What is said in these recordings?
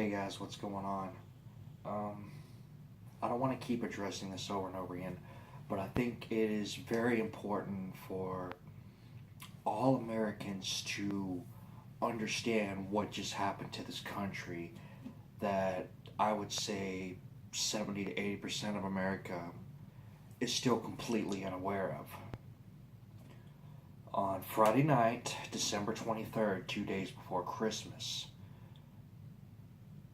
Hey guys, what's going on? Um, I don't want to keep addressing this over and over again, but I think it is very important for all Americans to understand what just happened to this country that I would say 70 to 80% of America is still completely unaware of. On Friday night, December 23rd, 2 days before Christmas,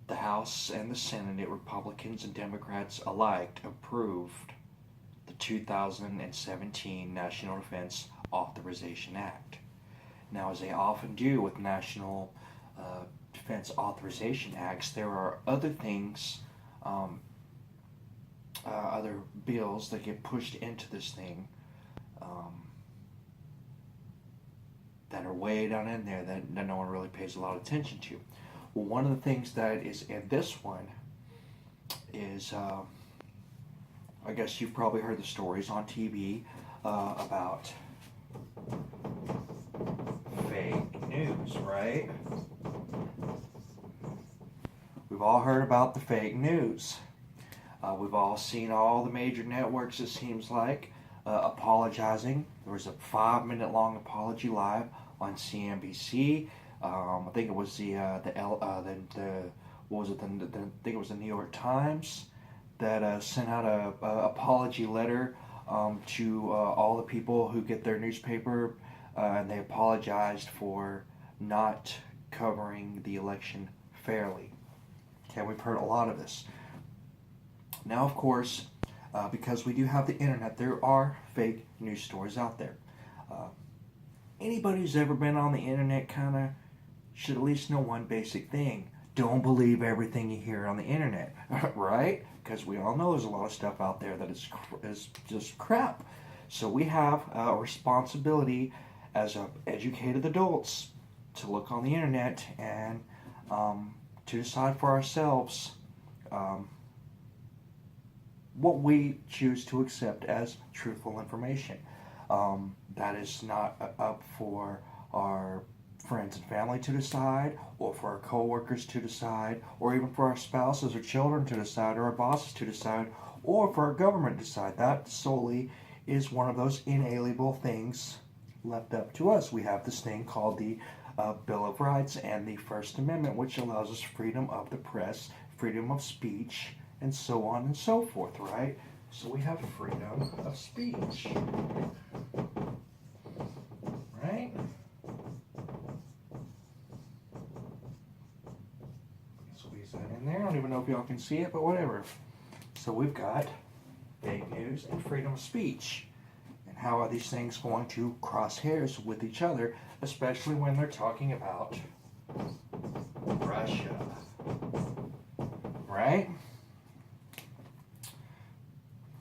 the House and the Senate, Republicans and Democrats alike, approved the 2017 National Defense Authorization Act. Now, as they often do with National Defense Authorization Acts, there are other things, other bills that get pushed into this thing um, that are way down in there that no one really pays a lot of attention to. Well, one of the things that is in this one is, I guess you've probably heard the stories on TV about fake news, right? We've all heard about the fake news. We've all seen all the major networks, it seems like, apologizing. There was a 5-minute long apology live on CNBC. I think it was what was it? I think it was the New York Times that sent out a apology letter to all the people who get their newspaper, and they apologized for not covering the election fairly. Okay, we've heard a lot of this. Now, of course, because we do have the internet, there are fake news stories out there. Uh, Anybody who's ever been on the internet kind of should at least know one basic thing. Don't believe everything you hear on the internet, right? Because we all know there's a lot of stuff out there that is just crap. So we have a responsibility as educated adults to look on the internet and to decide for ourselves what we choose to accept as truthful information. That is not up for our friends and family to decide, or for our co-workers to decide, or even for our spouses or children to decide, or our bosses to decide, or for our government to decide. That solely is one of those inalienable things left up to us. We have this thing called the Bill of Rights and the First Amendment, which allows us freedom of the press, freedom of speech, and so on and so forth, right? So we have freedom of speech, right? Squeeze that in there. I don't even know if y'all can see it, but whatever. So we've got fake news and freedom of speech. And how are these things going to cross hairs with each other, especially when they're talking about Russia, right?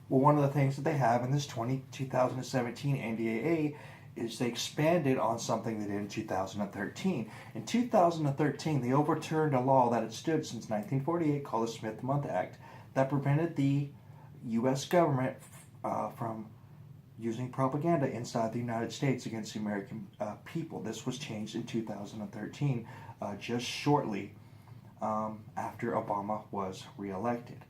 Well, one of the things that they have in this 2017 NDAA is they expanded on something they did in 2013. In 2013, they overturned a law that had stood since 1948 called the Smith-Mundt Act that prevented the U.S. government from using propaganda inside the United States against the American people. This was changed in 2013, just shortly after Obama was reelected.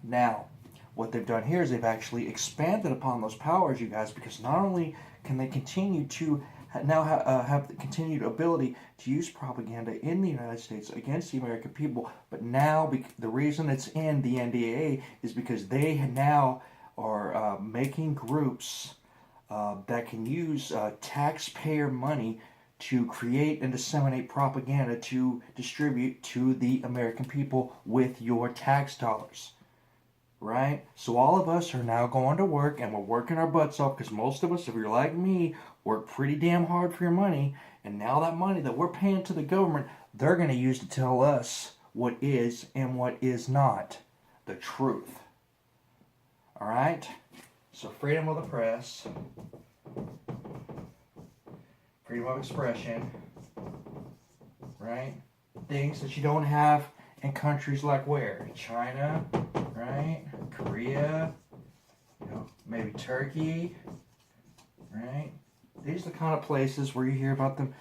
Now, what they've done here is they've actually expanded upon those powers, you guys, because not only can they continue to now have the continued ability to use propaganda in the United States against the American people, but now the reason it's in the NDAA is because they now are making groups that can use taxpayer money to create and disseminate propaganda to distribute to the American people with your tax dollars. Right? So all of us are now going to work, and we're working our butts off, because most of us, if you're like me, work pretty damn hard for your money, and now that money that we're paying to the government, they're going to use to tell us what is and what is not the truth. Alright? So freedom of the press, freedom of expression, right? Things that you don't have in countries like where? China, right? Korea, maybe Turkey, right? These are the kind of places where you hear about them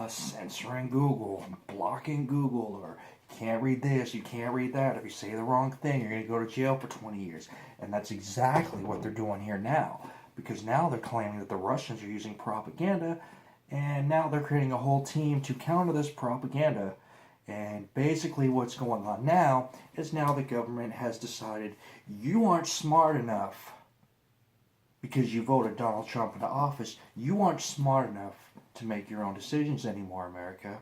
censoring Google, blocking Google, or can't read this, you can't read that. If you say the wrong thing, you're going to go to jail for 20 years. And that's exactly what they're doing here now. Because now they're claiming that the Russians are using propaganda, and now they're creating a whole team to counter this propaganda. And basically, what's going on now is now the government has decided you aren't smart enough because you voted Donald Trump into office. You aren't smart enough to make your own decisions anymore, America.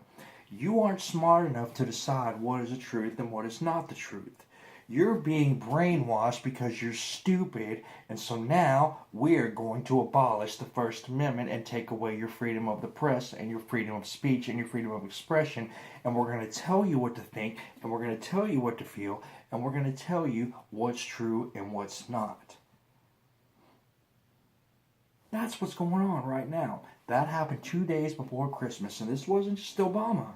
You aren't smart enough to decide what is the truth and what is not the truth. You're being brainwashed because you're stupid, and so now we're going to abolish the First Amendment and take away your freedom of the press and your freedom of speech and your freedom of expression, and we're going to tell you what to think, and we're going to tell you what to feel, and we're going to tell you what's true and what's not. That's what's going on right now. That happened 2 days before Christmas, and this wasn't just Obama.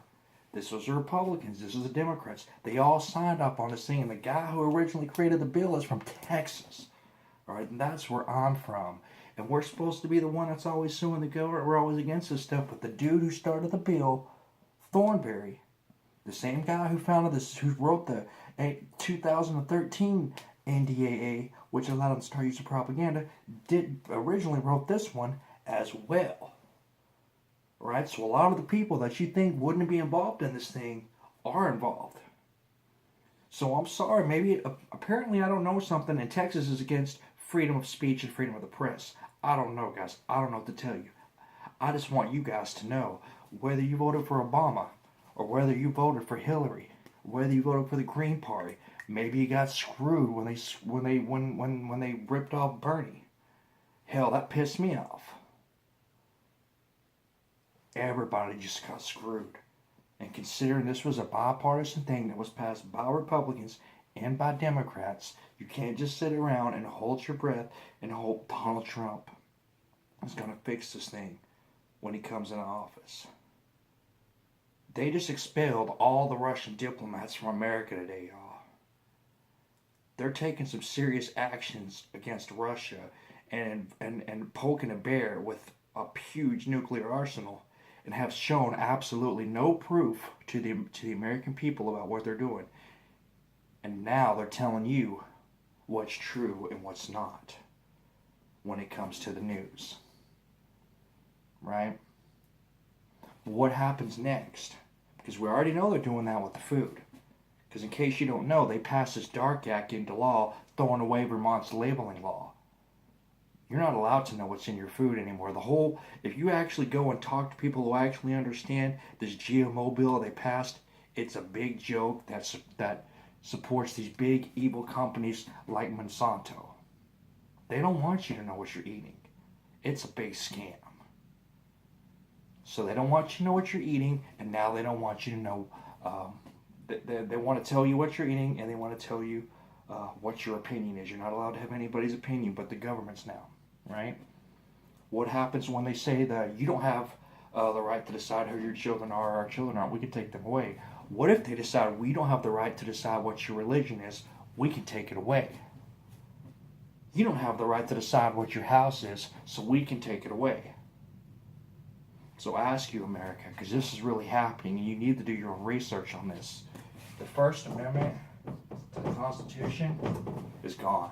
This was the Republicans. This was the Democrats. They all signed up on this thing, and the guy who originally created the bill is from Texas. All right, and that's where I'm from. And we're supposed to be the one that's always suing the government. We're always against this stuff. But the dude who started the bill, Thornberry, the same guy who founded this, who wrote the 2013 NDAA, which allowed them to start using propaganda, originally wrote this one as well. Right? So a lot of the people that you think wouldn't be involved in this thing are involved. So I'm sorry, maybe, apparently I don't know something, and Texas is against freedom of speech and freedom of the press. I don't know, guys. I don't know what to tell you. I just want you guys to know whether you voted for Obama or whether you voted for Hillary, whether you voted for the Green Party. Maybe you got screwed when they ripped off Bernie. Hell, that pissed me off. Everybody just got screwed. And considering this was a bipartisan thing that was passed by Republicans and by Democrats, you can't just sit around and hold your breath and hope Donald Trump is going to fix this thing when he comes into office. They just expelled all the Russian diplomats from America today, y'all. They're taking some serious actions against Russia and poking a bear with a huge nuclear arsenal, and have shown absolutely no proof to the American people about what they're doing. And now they're telling you what's true and what's not when it comes to the news. Right? What happens next? Because we already know they're doing that with the food. Because in case you don't know, they passed this DARK Act into law, throwing away Vermont's labeling law. You're not allowed to know what's in your food anymore. If you actually go and talk to people who actually understand this GMO bill they passed, it's a big joke that supports these big evil companies like Monsanto. They don't want you to know what you're eating. It's a big scam. So they don't want you to know what you're eating, and now they don't want you to know. They want to tell you what you're eating, and they want to tell you what your opinion is. You're not allowed to have anybody's opinion but the government's now. Right? What happens when they say that you don't have the right to decide who your children are or our children aren't? We can take them away. What if they decide we don't have the right to decide what your religion is? We can take it away. You don't have the right to decide what your house is, so we can take it away. So I ask you, America, because this is really happening, and you need to do your own research on this. The First Amendment to the Constitution is gone.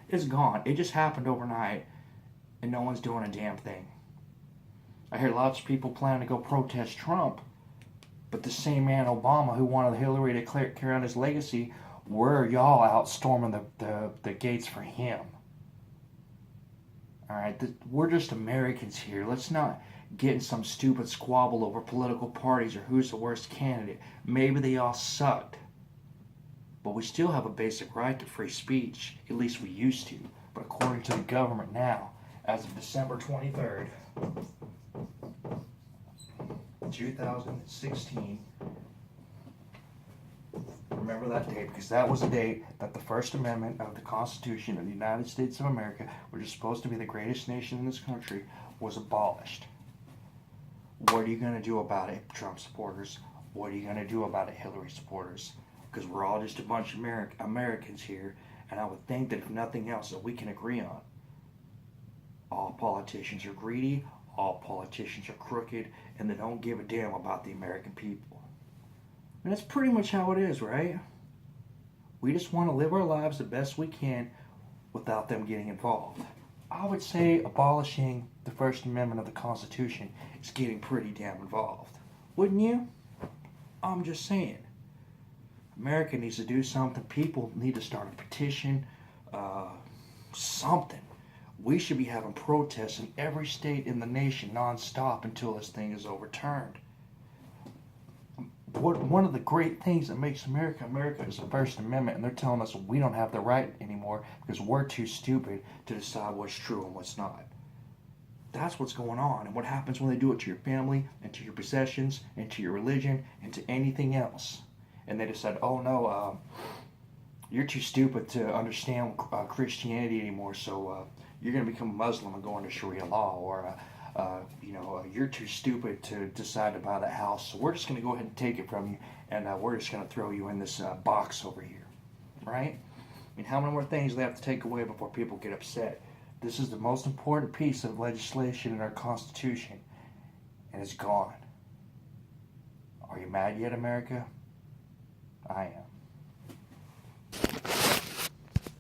It's gone. It just happened overnight, and no one's doing a damn thing. I hear lots of people planning to go protest Trump, but the same man, Obama, who wanted Hillary to carry on his legacy, where are y'all out storming the gates for him? All right, we're just Americans here. Let's not get in some stupid squabble over political parties or who's the worst candidate. Maybe they all sucked. But we still have a basic right to free speech. At least we used to. But according to the government now, as of December 23rd, 2016, remember that date, because that was the date that the First Amendment of the Constitution of the United States of America, which is supposed to be the greatest nation in this country, was abolished. What are you going to do about it, Trump supporters? What are you going to do about it, Hillary supporters? Because we're all just a bunch of Americans here, and I would think that if nothing else that we can agree on, all politicians are greedy, all politicians are crooked and they don't give a damn about the American people. And that's pretty much how it is, right? We just want to live our lives the best we can without them getting involved. I would say abolishing the First Amendment of the Constitution is getting pretty damn involved. Wouldn't you? I'm just saying. America needs to do something. People need to start a petition. Something. We should be having protests in every state in the nation nonstop until this thing is overturned. One of the great things that makes America America is the First Amendment, and they're telling us we don't have the right anymore because we're too stupid to decide what's true and what's not. That's what's going on, and what happens when they do it to your family and to your possessions and to your religion and to anything else. And they decide, oh no, you're too stupid to understand Christianity anymore, so you're going to become a Muslim and go into Sharia law, or you're too stupid to decide to buy that house, so we're just going to go ahead and take it from you, and we're just going to throw you in this box over here, right? I mean, how many more things do they have to take away before people get upset? This is the most important piece of legislation in our Constitution, and it's gone. Are you mad yet, America? I am.